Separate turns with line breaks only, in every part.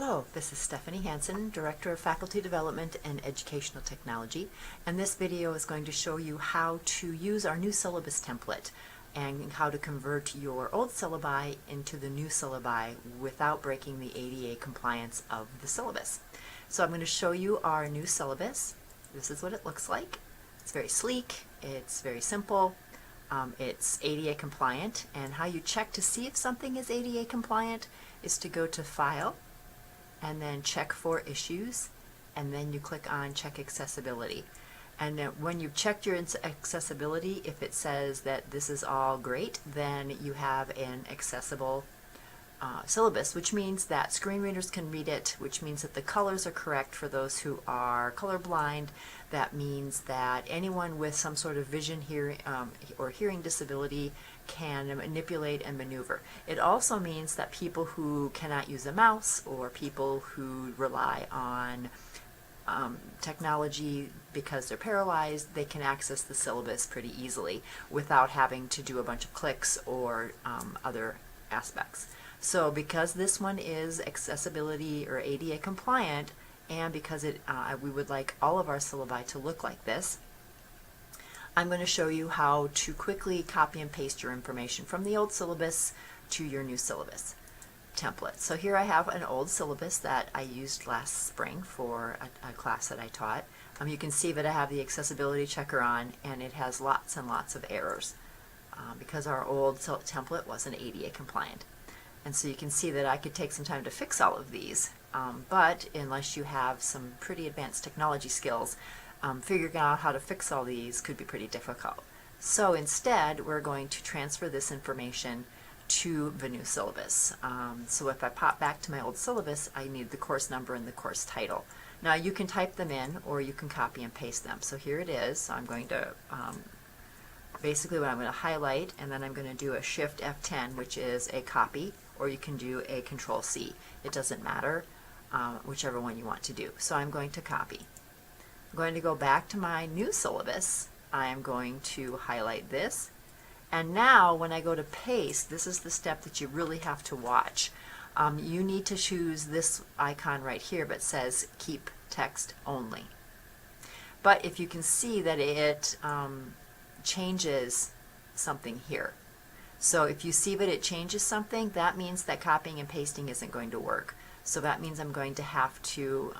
Hello, this is Stephanie Hansen, Director of Faculty Development and Educational Technology, and this video is going to show you how to use our new syllabus template and how to convert your old syllabi into the new syllabi without breaking the ADA compliance of the syllabus. So I'm going to show you our new syllabus. This is what it looks like. It's very sleek, it's very simple, it's ADA compliant, and how you check to see if something is ADA compliant is to go to File, and then check for issues, and then you click on check accessibility. And then when you've checked your accessibility, if it says that this is all great, then you have an accessible syllabus, which means that screen readers can read it, which means that the colors are correct for those who are colorblind. That means that anyone with some sort of vision or hearing disability can manipulate and maneuver. It also means that people who cannot use a mouse or people who rely on technology because they're paralyzed, they can access the syllabus pretty easily without having to do a bunch of clicks or other aspects. So because this one is accessibility or ADA compliant, and because we would like all of our syllabi to look like this, I'm going to show you how to quickly copy and paste your information from the old syllabus to your new syllabus template. So here I have an old syllabus that I used last spring for a class that I taught. You can see that I have the accessibility checker on, and it has lots and lots of errors because our old template wasn't ADA compliant. And so you can see that I could take some time to fix all of these, but unless you have some pretty advanced technology skills, figuring out how to fix all these could be pretty difficult. So instead, we're going to transfer this information to the new syllabus. So if I pop back to my old syllabus, I need the course number and the course title. Now you can type them in or you can copy and paste them. So here it is. So I'm going to basically what I'm going to highlight, and then I'm going to do a Shift F10, which is a copy, or you can do a Control C. It doesn't matter, whichever one you want to do. So I'm going to copy. I'm going to go back to my new syllabus. I'm going to highlight this. And now when I go to paste, this is the step that you really have to watch. You need to choose this icon right here that says Keep Text Only. But if you can see that it changes something here. So if you see that it changes something, that means that copying and pasting isn't going to work. So that means I'm going to have to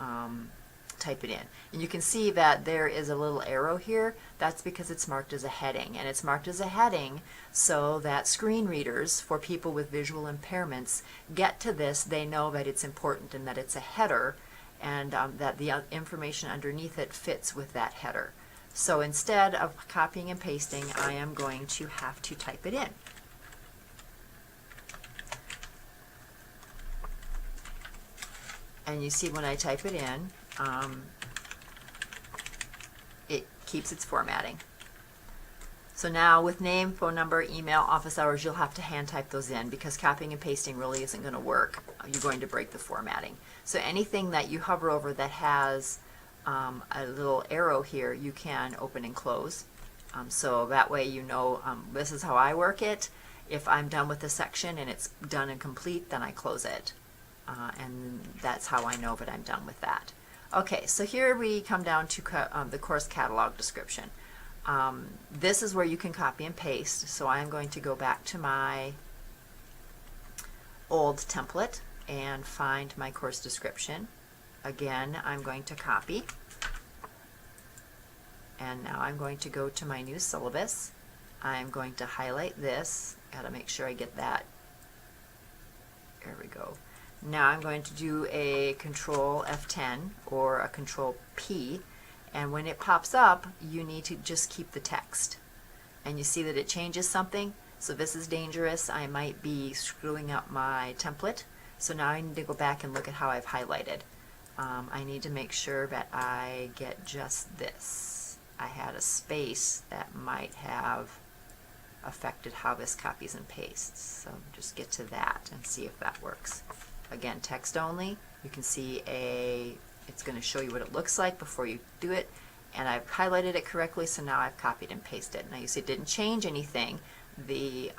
type it in. And you can see that there is a little arrow here. That's because it's marked as a heading. And it's marked as a heading so that screen readers, for people with visual impairments, get to this, they know that it's important and that it's a header, and that the information underneath it fits with that header. So instead of copying and pasting, I am going to have to type it in. And you see when I type it in, it keeps its formatting. So now with name, phone number, email, office hours, you'll have to hand type those in because copying and pasting really isn't going to work. You're going to break the formatting. So anything that you hover over that has a little arrow here, you can open and close. So that way you know this is how I work it. If I'm done with the section and it's done and complete, then I close it. And that's how I know that I'm done with that. Okay, so here we come down to the course catalog description. This is where you can copy and paste. So I'm going to go back to my old template and find my course description. Again, I'm going to copy. And now I'm going to go to my new syllabus. I'm going to highlight this. Got to make sure I get that. There we go. Now I'm going to do a Control F10 or a Control P, and when it pops up, you need to just keep the text. And you see that it changes something, so this is dangerous. I might be screwing up my template, so now I need to go back and look at how I've highlighted. I need to make sure that I get just this. I had a space that might have affected how this copies and pastes, so just get to that and see if that works. Again, text only. You can see it's going to show you what it looks like before you do it, and I've highlighted it correctly, so now I've copied and pasted. Now you see it didn't change anything. The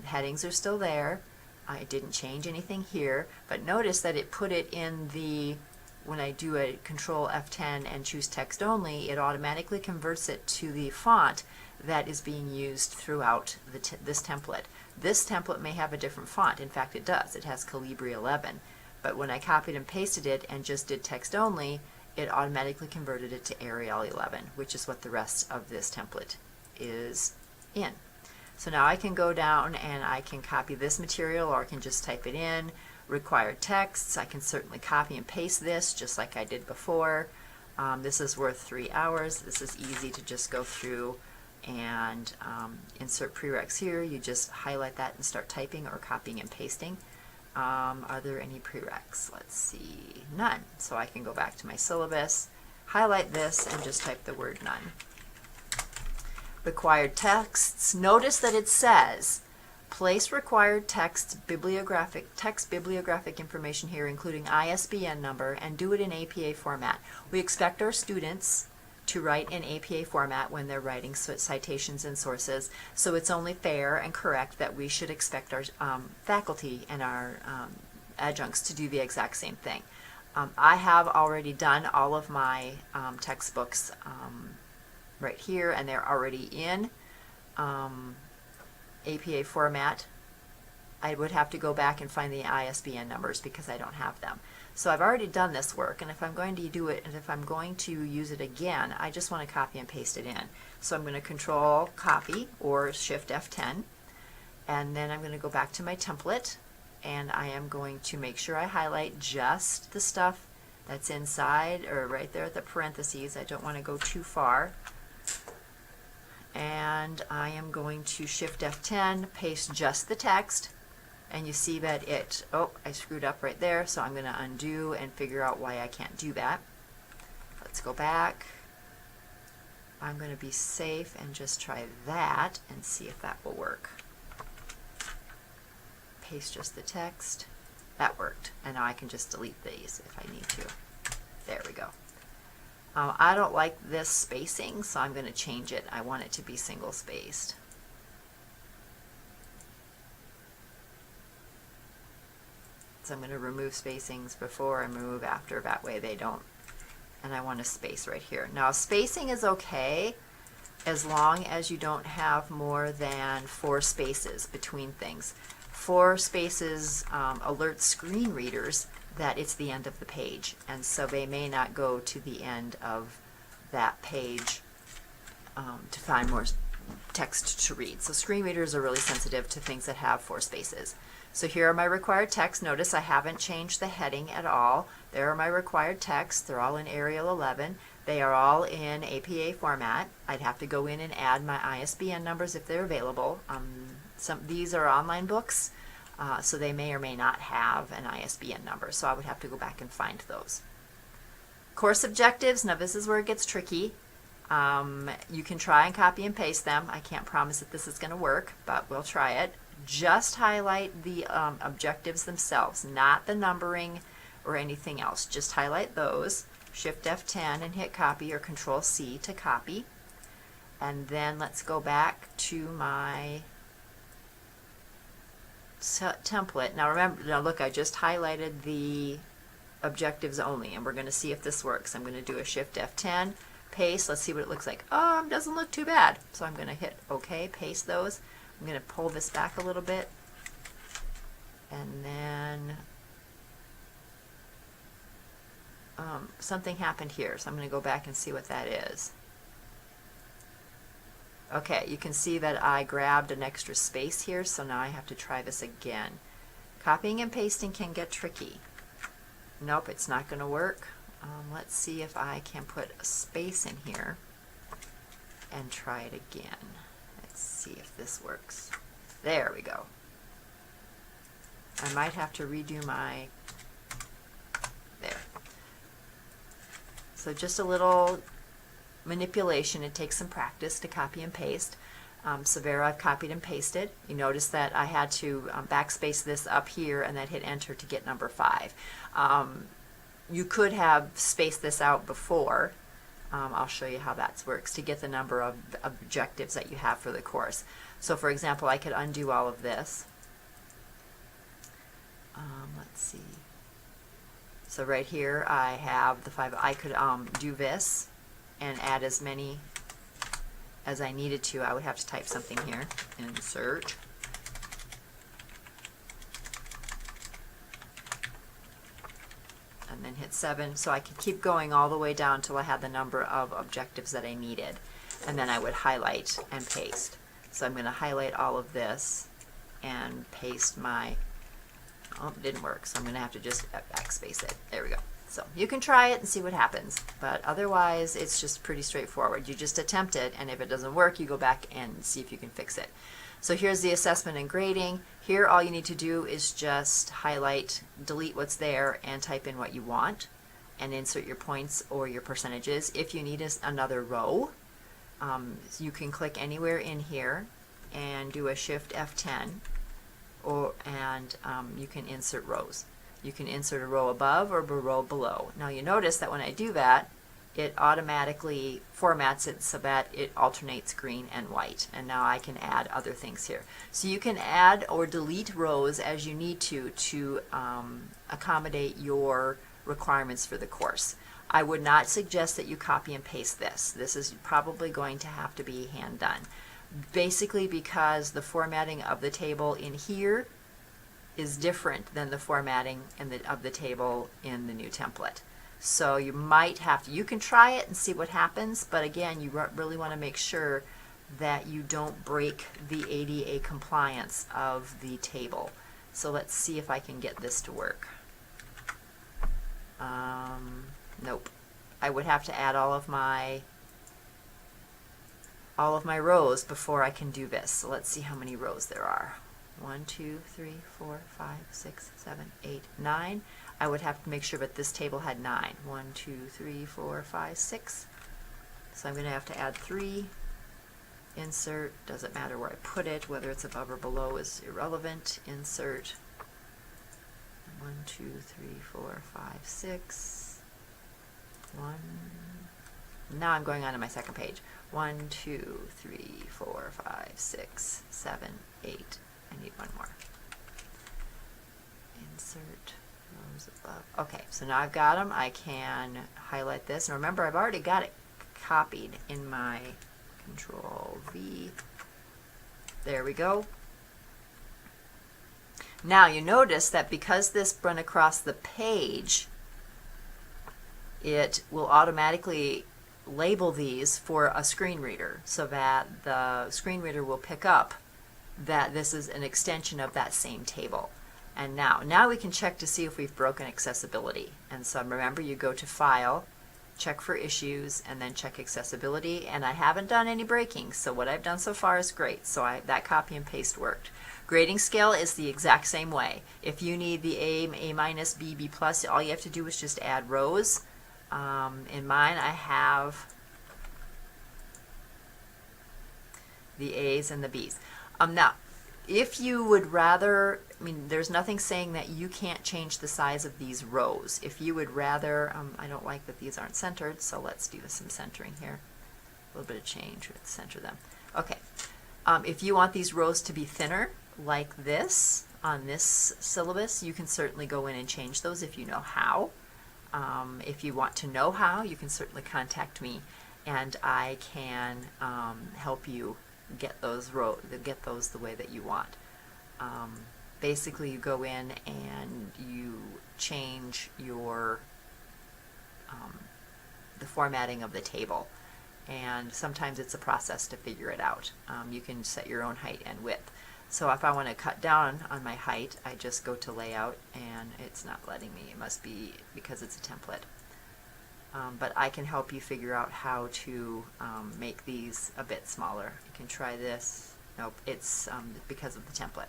headings are still there. I didn't change anything here, but notice that it put it in the, when I do a Control F10 and choose text only, it automatically converts it to the font that is being used throughout this template. This template may have a different font. In fact, it does. It has Calibri 11. But when I copied and pasted it and just did text only, it automatically converted it to Arial 11, which is what the rest of this template is in. So now I can go down and I can copy this material, or I can just type it in. Required texts, I can certainly copy and paste this just like I did before. This is worth 3 hours. This is easy to just go through and insert prereqs here. You just highlight that and start typing or copying and pasting. Are there any prereqs? Let's see, none. So I can go back to my syllabus, highlight this, and just type the word none. Required texts, notice that it says place required text bibliographic information here, including ISBN number, and do it in APA format. We expect our students to write in APA format when they're writing citations and sources, so it's only fair and correct that we should expect our faculty and our adjuncts to do the exact same thing. I have already done all of my textbooks right here, and they're already in APA format. I would have to go back and find the ISBN numbers because I don't have them. So I've already done this work, and if I'm going to do it, and if I'm going to use it again, I just want to copy and paste it in. So I'm going to Control Copy or Shift F10, and then I'm going to go back to my template, and I am going to make sure I highlight just the stuff that's inside or right there at the parentheses. I don't want to go too far. And I am going to Shift F10, paste just the text, and you see that I screwed up right there, so I'm going to undo and figure out why I can't do that. Let's go back. I'm going to be safe and just try that and see if that will work. Paste just the text. That worked, and now I can just delete these if I need to. There we go. I don't like this spacing, so I'm going to change it. I want it to be single spaced. So I'm going to remove spacings before and remove after, that way they don't, and I want a space right here. Now spacing is okay as long as you don't have more than 4 spaces between things. 4 spaces alert screen readers that it's the end of the page, and so they may not go to the end of that page to find more text to read. So screen readers are really sensitive to things that have 4 spaces. So here are my required text. Notice I haven't changed the heading at all. There are my required texts. They're all in Arial 11. They are all in APA format. I'd have to go in and add my ISBN numbers if they're available. These are online books, so they may or may not have an ISBN number, so I would have to go back and find those. Course objectives, now this is where it gets tricky. You can try and copy and paste them. I can't promise that this is going to work, but we'll try it. Just highlight the objectives themselves, not the numbering or anything else. Just highlight those. Shift F10 and hit copy, or Control C to copy. And then let's go back to my template. Now remember, now look, I just highlighted the objectives only, and we're going to see if this works. I'm going to do a Shift F10, paste. Let's see what it looks like. Doesn't look too bad. So I'm going to hit OK, paste those. I'm going to pull this back a little bit, and then something happened here, so I'm going to go back and see what that is. Okay, you can see that I grabbed an extra space here, so now I have to try this again. Copying and pasting can get tricky. Nope, it's not going to work. Let's see if I can put a space in here and try it again. Let's see if this works. There we go. I might have to redo my, there. So just a little manipulation. It takes some practice to copy and paste. So there I've copied and pasted. You notice that I had to backspace this up here and then hit enter to get number 5. You could have spaced this out before. I'll show you how that works to get the number of objectives that you have for the course. So for example, I could undo all of this Let's see. So right here I have the 5. I could do this and add as many as I needed to. I would have to type something here. Insert. And then hit 7. So I could keep going all the way down till I had the number of objectives that I needed. And then I would highlight and paste. So I'm going to highlight all of this and paste my, oh, it didn't work, so I'm going to have to just backspace it. There we go. So you can try it and see what happens, but otherwise it's just pretty straightforward. You just attempt it, and if it doesn't work, you go back and see if you can fix it. So here's the assessment and grading. Here all you need to do is just highlight, delete what's there, and type in what you want, and insert your points or your percentages. If you need another row, you can click anywhere in here and do a Shift F10, and you can insert rows. You can insert a row above or a row below. Now you notice that when I do that, it automatically formats it so that it alternates green and white. And now I can add other things here. So you can add or delete rows as you need to accommodate your requirements for the course. I would not suggest that you copy and paste this. This is probably going to have to be hand done. Basically because the formatting of the table in here is different than the formatting of the table in the new template. So you might have to, you can try it and see what happens, but again, you really want to make sure that you don't break the ADA compliance of the table. So let's see if I can get this to work. Nope. I would have to add all of my rows before I can do this. So let's see how many rows there are. 1, 2, 3, 4, 5, 6, 7, 8, 9. I would have to make sure that this table had 9. 1, 2, 3, 4, 5, 6. So I'm going to have to add 3. Insert. Doesn't matter where I put it, whether it's above or below is irrelevant. Insert. 1, 2, 3, 4, 5, 6. 1. Now I'm going on to my second page. 1, 2, 3, 4, 5, 6, 7, 8. I need one more. Insert rows above. Okay, so now I've got them. I can highlight this. And remember, I've already got it copied in my Control V. There we go. Now you notice that because this run across the page, it will automatically label these for a screen reader so that the screen reader will pick up that this is an extension of that same table. And now we can check to see if we've broken accessibility. And so remember, you go to File, check for issues, and then check accessibility. And I haven't done any breaking, so what I've done so far is great. So that copy and paste worked. Grading scale is the exact same way. If you need the A minus, B, B plus, all you have to do is just add rows. In mine, I have the A's and the B's. Now, if you would rather, I mean, there's nothing saying that you can't change the size of these rows. If you would rather, I don't like that these aren't centered, so let's do some centering here. A little bit of change, let's center them. Okay, if you want these rows to be thinner, like this, on this syllabus, you can certainly go in and change those if you know how. If you want to know how, you can certainly contact me, and I can help you get those the way that you want. Basically, you go in and you change your the formatting of the table, and sometimes it's a process to figure it out. You can set your own height and width. So if I want to cut down on my height, I just go to Layout, and it's not letting me. It must be because it's a template. But I can help you figure out how to make these a bit smaller. You can try this. Nope, it's because of the template.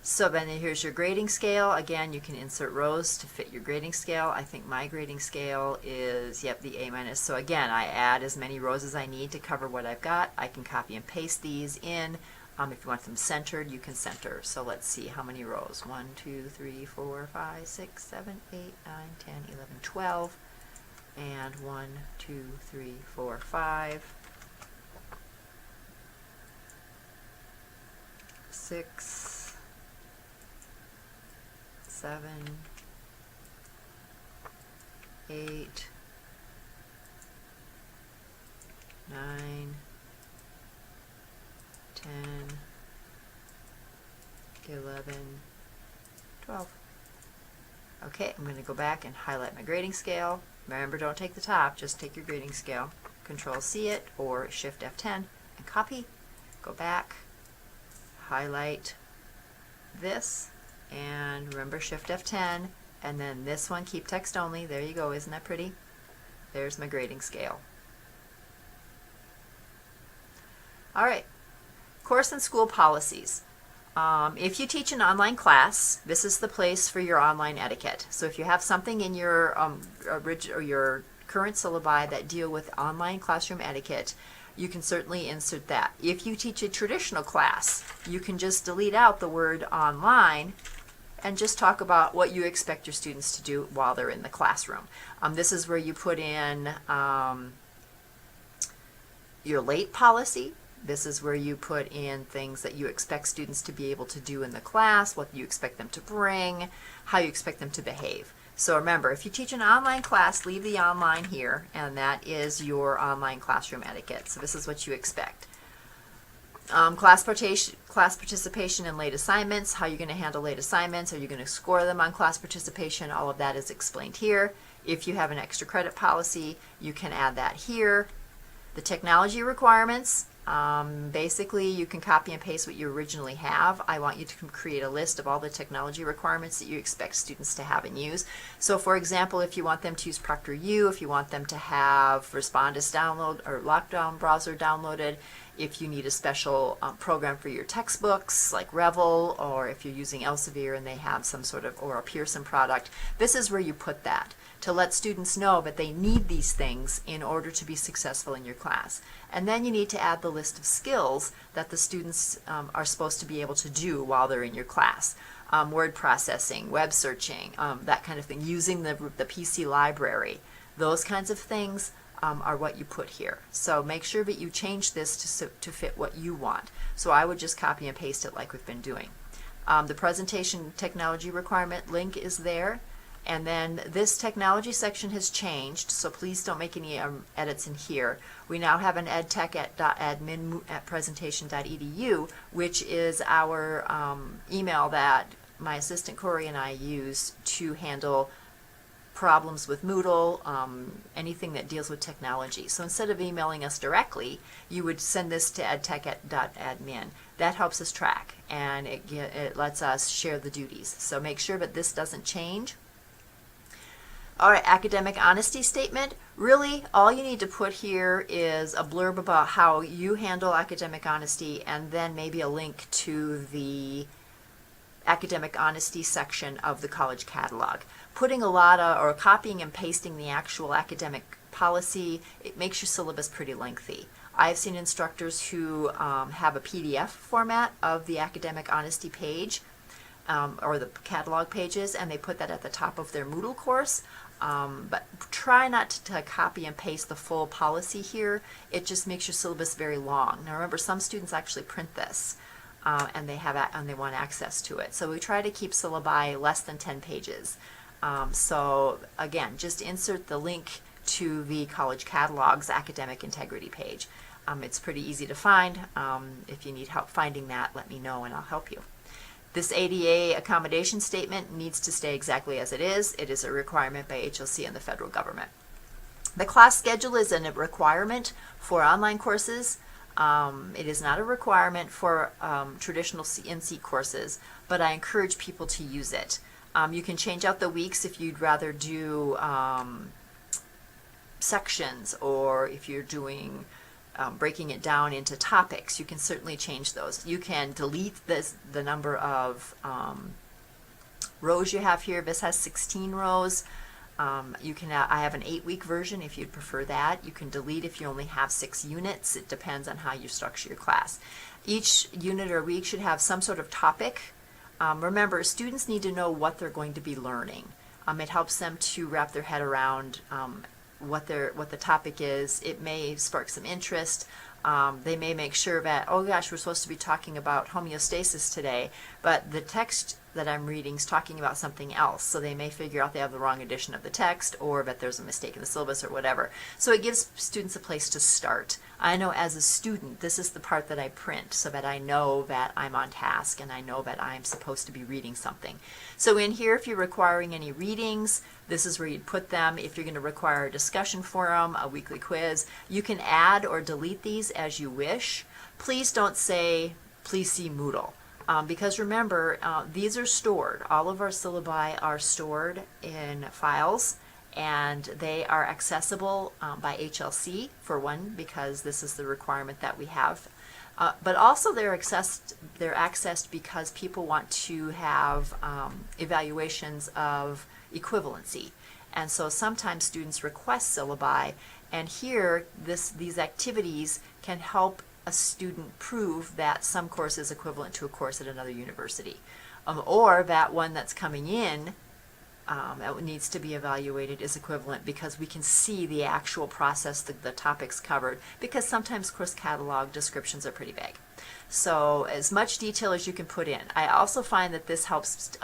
So then here's your grading scale. Again, you can insert rows to fit your grading scale. I think my grading scale is, yep, the A minus. So again, I add as many rows as I need to cover what I've got. I can copy and paste these in. If you want them centered, you can center. So let's see how many rows. 1, 2, 3, 4, 5, 6, 7, 8, 9, 10, 11, 12. And 1, 2, 3, 4, 5, 6, 7, 8, 9, 10, 11, 12. Okay, I'm going to go back and highlight my grading scale. Remember, don't take the top, just take your grading scale. Control C it or Shift F10 and copy. Go back, highlight this, and remember Shift F10, and then this one, keep text only. There you go, isn't that pretty? There's my grading scale. All right, course and school policies. If you teach an online class, this is the place for your online etiquette. So if you have something in your your current syllabi that deal with online classroom etiquette, you can certainly insert that. If you teach a traditional class, you can just delete out the word online and just talk about what you expect your students to do while they're in the classroom. This is where you put in your late policy. This is where you put in things that you expect students to be able to do in the class, what you expect them to bring, how you expect them to behave. So remember, if you teach an online class, leave the online here, and that is your online classroom etiquette. So this is what you expect. Class participation in late assignments, how you're going to handle late assignments, are you going to score them on class participation, all of that is explained here. If you have an extra credit policy, you can add that here. The technology requirements, basically you can copy and paste what you originally have. I want you to create a list of all the technology requirements that you expect students to have and use. So for example, if you want them to use ProctorU, if you want them to have Respondus download or Lockdown browser downloaded, if you need a special program for your textbooks like Revel, or if you're using Elsevier and they have some sort of, or a Pearson product, this is where you put that to let students know that they need these things in order to be successful in your class. And then you need to add the list of skills that the students are supposed to be able to do while they're in your class. Word processing, web searching, that kind of thing, using the PC library. Those kinds of things are what you put here. So make sure that you change this to fit what you want. So I would just copy and paste it like we've been doing. The presentation technology requirement link is there. And then this technology section has changed, so please don't make any edits in here. We now have an edtech@admin@presentation.edu, which is our email that my assistant Corey and I use to handle problems with Moodle, anything that deals with technology. So instead of emailing us directly, you would send this to edtech@admin. That helps us track, and it lets us share the duties. So make sure that this doesn't change. All right, academic honesty statement. Really, all you need to put here is a blurb about how you handle academic honesty, and then maybe a link to the academic honesty section of the college catalog. Putting a lot of, or copying and pasting the actual academic policy, it makes your syllabus pretty lengthy. I've seen instructors who have a PDF format of the academic honesty page, or the catalog pages, and they put that at the top of their Moodle course. But try not to copy and paste the full policy here. It just makes your syllabus very long. Now remember, some students actually print this and they want access to it. So we try to keep syllabi less than 10 pages. So again, just insert the link to the college catalog's academic integrity page. It's pretty easy to find. If you need help finding that, let me know and I'll help you. This ADA accommodation statement needs to stay exactly as it is. It is a requirement by HLC and the federal government. The class schedule is a requirement for online courses. It is not a requirement for traditional NC courses, but I encourage people to use it. You can change out the weeks if you'd rather do sections, or if you're doing breaking it down into topics, you can certainly change those. You can delete the number of rows you have here. This has 16 rows. You can. I have an 8-week version if you'd prefer that. You can delete if you only have 6 units. It depends on how you structure your class. Each unit or week should have some sort of topic. Remember, students need to know what they're going to be learning. It helps them to wrap their head around what the topic is. It may spark some interest. They may make sure that, oh gosh, we're supposed to be talking about homeostasis today. but the text that I'm reading is talking about something else, so they may figure out they have the wrong edition of the text, or that there's a mistake in the syllabus or whatever. So it gives students a place to start. I know as a student, this is the part that I print so that I know that I'm on task and I know that I'm supposed to be reading something. So in here, if you're requiring any readings, this is where you'd put them. If you're going to require a discussion forum, a weekly quiz, you can add or delete these as you wish. Please don't say, please see Moodle. Because remember, these are stored. All of our syllabi are stored in files, and they are accessible by HLC, for one, because this is the requirement that we have. But also they're accessed because people want to have evaluations of equivalency. And so sometimes students request syllabi, and here these activities can help a student prove that some course is equivalent to a course at another university, or that one that's coming in that needs to be evaluated is equivalent, because we can see the actual process, the topics covered, because sometimes course catalog descriptions are pretty vague. So as much detail as you can put in. I also find that this helps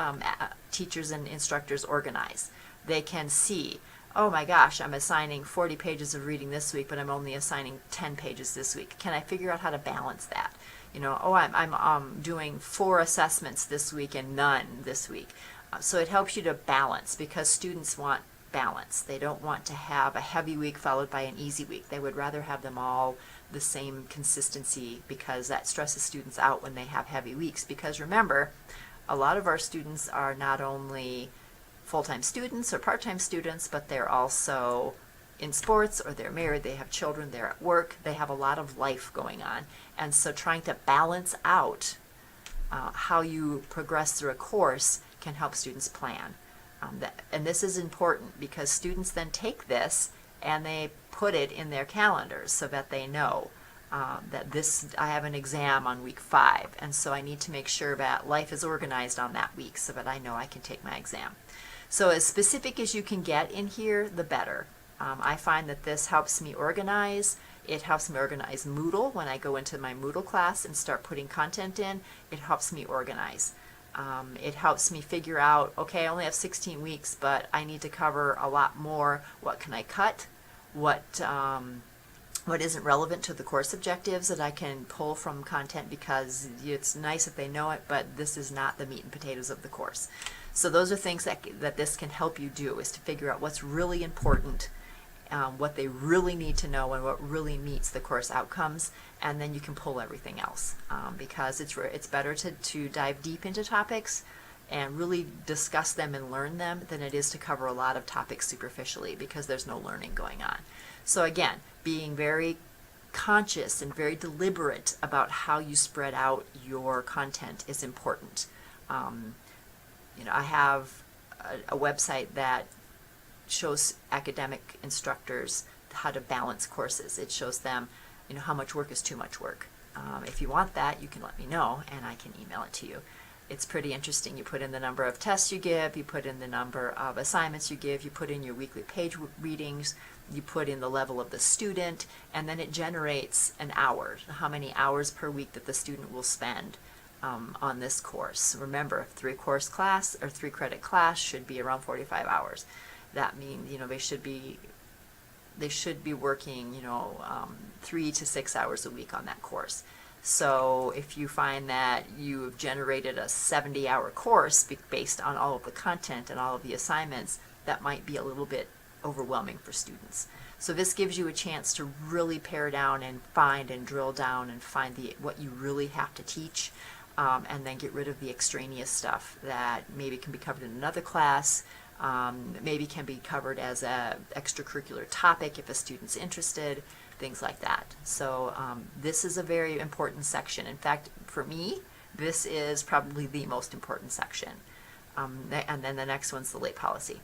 teachers and instructors organize. They can see, oh my gosh, I'm assigning 40 pages of reading this week, but I'm only assigning 10 pages this week. Can I figure out how to balance that? You know, oh, I'm doing 4 assessments this week and none this week. So it helps you to balance, because students want balance. They don't want to have a heavy week followed by an easy week. They would rather have them all the same consistency, because that stresses students out when they have heavy weeks. Because remember, a lot of our students are not only full-time students or part-time students, but they're also in sports, or they're married, they have children, they're at work, they have a lot of life going on. And so trying to balance out how you progress through a course can help students plan. And this is important, because students then take this and they put it in their calendars so that they know that I have an exam on week 5, and so I need to make sure that life is organized on that week so that I know I can take my exam. So as specific as you can get in here, the better. I find that this helps me organize. It helps me organize Moodle. When I go into my Moodle class and start putting content in, it helps me organize. It helps me figure out, okay, I only have 16 weeks, but I need to cover a lot more. What can I cut? What isn't relevant to the course objectives that I can pull from content, because it's nice if they know it, but this is not the meat and potatoes of the course. So those are things that this can help you do, is to figure out what's really important, what they really need to know, and what really meets the course outcomes, and then you can pull everything else, because it's better to dive deep into topics and really discuss them and learn them than it is to cover a lot of topics superficially, because there's no learning going on. So again, being very conscious and very deliberate about how you spread out your content is important. You know, I have a website that shows academic instructors how to balance courses. It shows them, you know, how much work is too much work. If you want that, you can let me know and I can email it to you. It's pretty interesting. You put in the number of tests you give, you put in the number of assignments you give, you put in your weekly page readings, you put in the level of the student, and then it generates an hour, how many hours per week that the student will spend on this course. Remember, a 3-course class or 3-credit class should be around 45 hours. That means, you know, they should be working, you know, 3 to 6 hours a week on that course. So if you find that you've generated a 70-hour course based on all of the content and all of the assignments, that might be a little bit overwhelming for students. So this gives you a chance to really pare down and find and drill down and find what you really have to teach, and then get rid of the extraneous stuff that maybe can be covered in another class, maybe can be covered as a extracurricular topic if a student's interested, things like that. So this is a very important section. In fact, for me, this is probably the most important section. And then the next one's the late policy.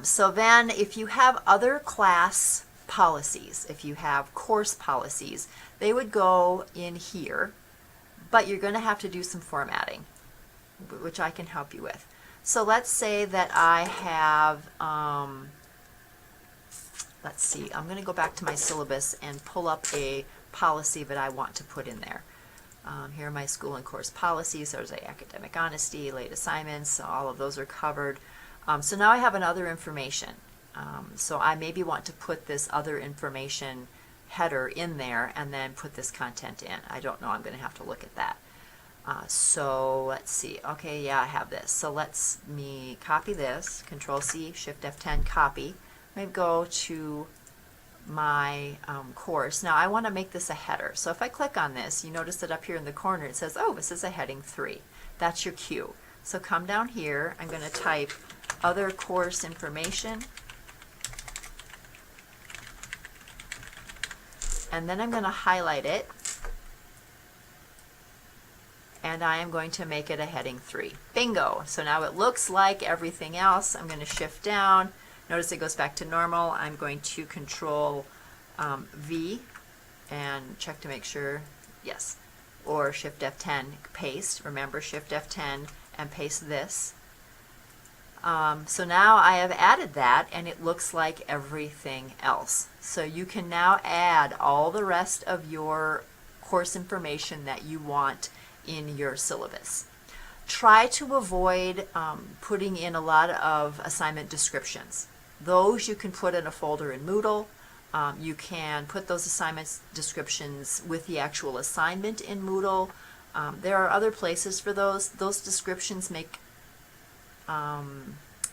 So then if you have other class policies, if you have course policies, they would go in here, but you're going to have to do some formatting, which I can help you with. So let's say that I have, let's see, I'm going to go back to my syllabus and pull up a policy that I want to put in there. Here are my school and course policies. There's academic honesty, late assignments, so all of those are covered. So now I have another information. So I maybe want to put this other information header in there and then put this content in. I don't know, I'm going to have to look at that. So let's see. Okay, yeah, I have this. So me copy this, Control C, Shift F10, copy. Maybe go to my course. Now I want to make this a header. So if I click on this, you notice that up here in the corner it says, oh, this is a heading 3. That's your cue. So come down here, I'm going to type other course information, and then I'm going to highlight it, and I am going to make it a heading 3. Bingo! So now it looks like everything else. I'm going to shift down. Notice it goes back to normal. I'm going to Control V and check to make sure, yes, or Shift F10, paste. Remember, Shift F10 and paste this. So now I have added that, and it looks like everything else. So you can now add all the rest of your course information that you want in your syllabus. Try to avoid putting in a lot of assignment descriptions. Those you can put in a folder in Moodle. You can put those assignment descriptions with the actual assignment in Moodle. There are other places for those. Those descriptions make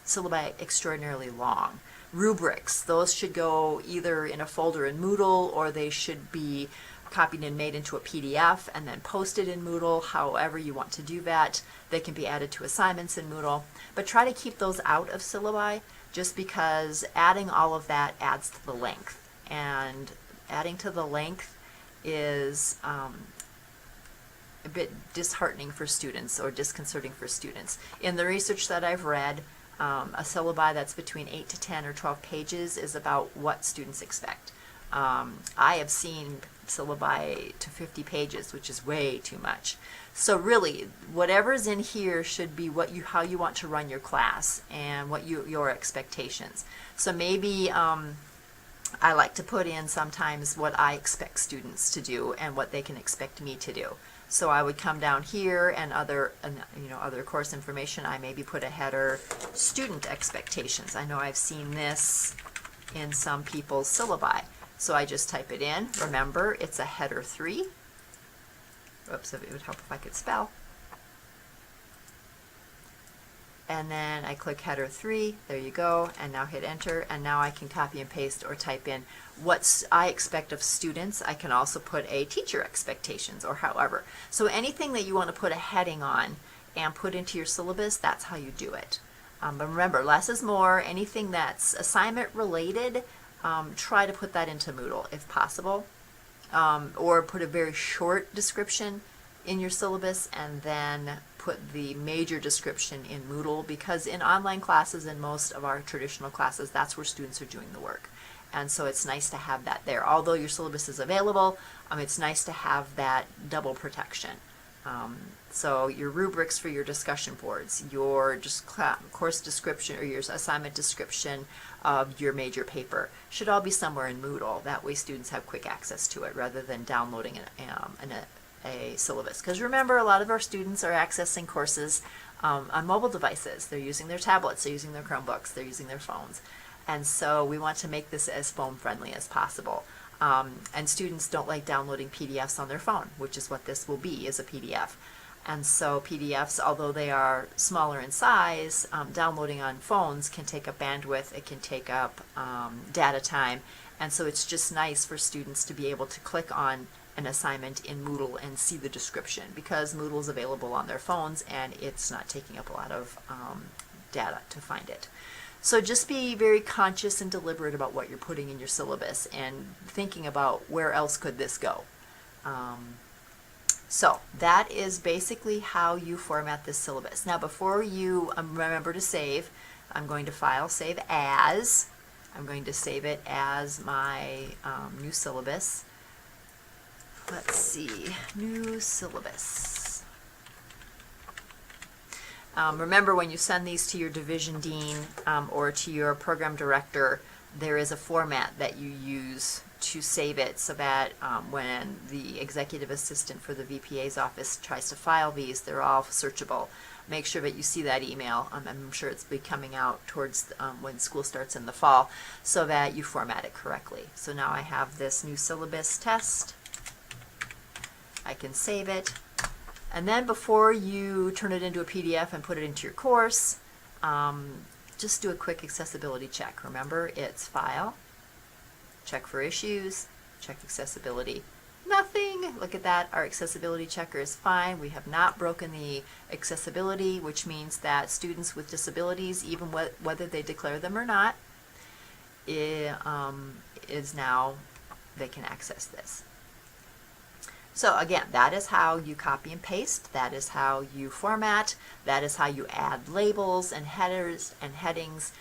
syllabi extraordinarily long. Rubrics, those should go either in a folder in Moodle, or they should be copied and made into a PDF and then posted in Moodle. However you want to do that. They can be added to assignments in Moodle, but try to keep those out of syllabi, just because adding all of that adds to the length, and adding to the length is a bit disheartening for students, or disconcerting for students. In the research that I've read, a syllabi that's between 8 to 10 or 12 pages is about what students expect. I have seen syllabi to 50 pages, which is way too much. So really, whatever's in here should be how you want to run your class and what your expectations. So maybe I like to put in sometimes what I expect students to do and what they can expect me to do. So I would come down here and other course information. I maybe put a header, student expectations. I know I've seen this in some people's syllabi. So I just type it in. Remember, it's a header 3. Oops, it would help if I could spell. And then I click header 3, there you go, and now hit enter, and now I can copy and paste or type in what I expect of students. I can also put a teacher expectations, or however. So anything that you want to put a heading on and put into your syllabus, that's how you do it. But remember, less is more. Anything that's assignment related, try to put that into Moodle if possible, or put a very short description in your syllabus and then put the major description in Moodle, because in online classes and most of our traditional classes, that's where students are doing the work. And so it's nice to have that there. Although your syllabus is available, it's nice to have that double protection. So your rubrics for your discussion boards, your course description or your assignment description of your major paper should all be somewhere in Moodle. That way students have quick access to it rather than downloading a syllabus. Because remember, a lot of our students are accessing courses on mobile devices. They're using their tablets, they're using their Chromebooks, they're using their phones. And so we want to make this as phone friendly as possible. And students don't like downloading PDFs on their phone, which is what this will be, is a PDF. And so PDFs, although they are smaller in size, downloading on phones can take up bandwidth, it can take up data time, and so it's just nice for students to be able to click on an assignment in Moodle and see the description, because Moodle is available on their phones and it's not taking up a lot of data to find it. So just be very conscious and deliberate about what you're putting in your syllabus and thinking about where else could this go. So that is basically how you format this syllabus. Now before you remember to save, I'm going to File, Save As. I'm going to save it as my new syllabus. Let's see, new syllabus. Remember, when you send these to your division dean or to your program director, there is a format that you use to save it so that when the executive assistant for the VPA's office tries to file these, they're all searchable. Make sure that you see that email. I'm sure it's be coming out towards when school starts in the fall, so that you format it correctly. So now I have this new syllabus test. I can save it. And then before you turn it into a PDF and put it into your course, just do a quick accessibility check. Remember, it's File, check for issues, check accessibility. Nothing. Look at that. Our accessibility checker is fine. We have not broken the accessibility, which means that students with disabilities, even whether they declare them or not, is now, they can access this. So again, that is how you copy and paste. That is how you format. That is how you add labels and headers and headings.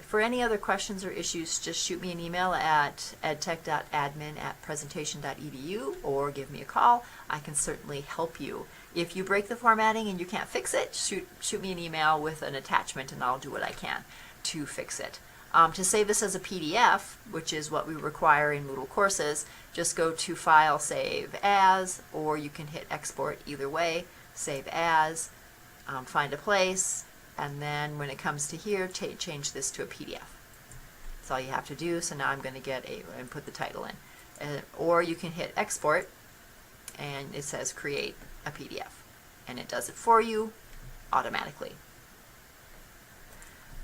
For any other questions or issues, just shoot me an email at edtech.admin@presentation.edu or give me a call. I can certainly help you. If you break the formatting and you can't fix it, shoot me an email with an attachment and I'll do what I can to fix it. To save this as a PDF, which is what we require in Moodle courses, just go to File, Save As, or you can hit Export either way. Save As, find a place, and then when it comes to here, change this to a PDF. That's all you have to do. So now I'm going to get and put the title in. Or you can hit Export, and it says Create a PDF, and it does it for you automatically.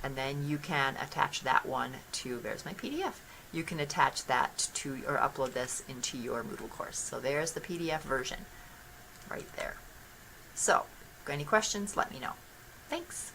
And then you can attach that one to, there's my PDF. You can attach that to, or upload this into your Moodle course. So there's the PDF version right there. So, got any questions? Let me know. Thanks.